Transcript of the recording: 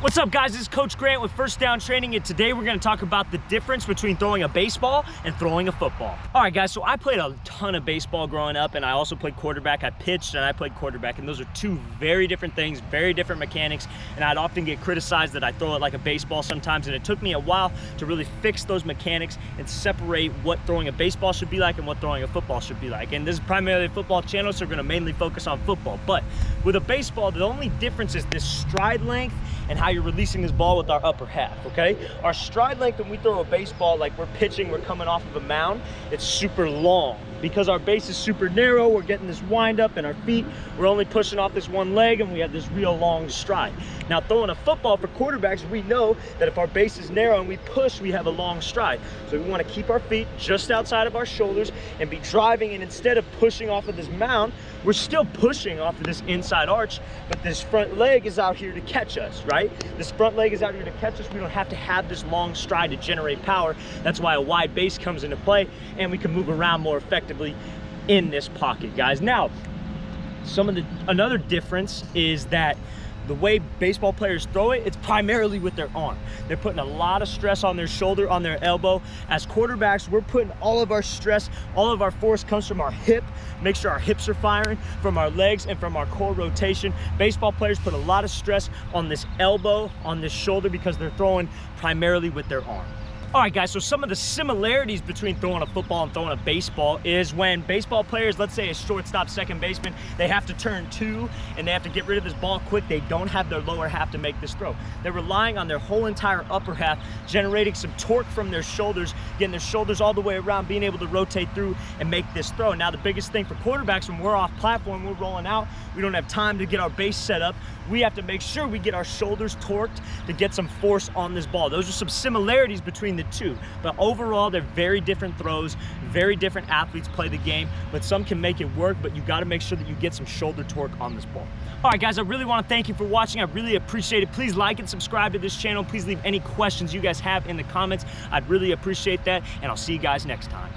What's up, guys? This is Coach Grant with First Down Training, and today we're going to talk about the difference between throwing a baseball and throwing a football. All right, guys, so I played a ton of baseball growing up, and I also played quarterback. I pitched and I played quarterback, and those are two very different things, very different mechanics, and I'd often get criticized that I throw it like a baseball sometimes, and it took me a while to really fix those mechanics and separate what throwing a baseball should be like and what throwing a football should be like. And this is primarily a football channel, so we're going to mainly focus on football. But with a baseball, the only difference is this stride length and how you're releasing this ball with our upper half, okay? Our stride length when we throw a baseball, like we're pitching, we're coming off of a mound, it's super long. Because our base is super narrow, we're getting this wind up in our feet, we're only pushing off this one leg, and we have this real long stride. Now, throwing a football for quarterbacks, we know that if our base is narrow and we push, we have a long stride. So we want to keep our feet just outside of our shoulders and be driving, and instead of pushing off of this mound, we're still pushing off of this inside arch, but this front leg is out here to catch us, right? This front leg is out here to catch us. We don't have to have this long stride to generate power. That's why a wide base comes into play, and we can move around more effectively in this pocket, guys. Now, another difference is that the way baseball players throw it, it's primarily with their arm. They're putting a lot of stress on their shoulder, on their elbow. As quarterbacks, we're putting all of our stress, all of our force comes from our hip. Make sure our hips are firing, from our legs, and from our core rotation. Baseball players put a lot of stress on this elbow, on this shoulder, because they're throwing primarily with their arm. All right, guys, so some of the similarities between throwing a football and throwing a baseball is when baseball players, let's say a shortstop, second baseman, they have to turn two and they have to get rid of this ball quick. They don't have their lower half to make this throw. They're relying on their whole entire upper half, generating some torque from their shoulders, getting their shoulders all the way around, being able to rotate through and make this throw. Now, the biggest thing for quarterbacks, when we're off platform, we're rolling out, we don't have time to get our base set up. We have to make sure we get our shoulders torqued to get some force on this ball. Those are some similarities between the two, but overall they're very different throws. Very different athletes play the game, but some can make it work, but you got to make sure that you get some shoulder torque on this ball. All right, guys, I really want to thank you for watching. I really appreciate it. Please like and subscribe to this channel. Please leave any questions you guys have in the comments. I'd really appreciate that, and I'll see you guys next time.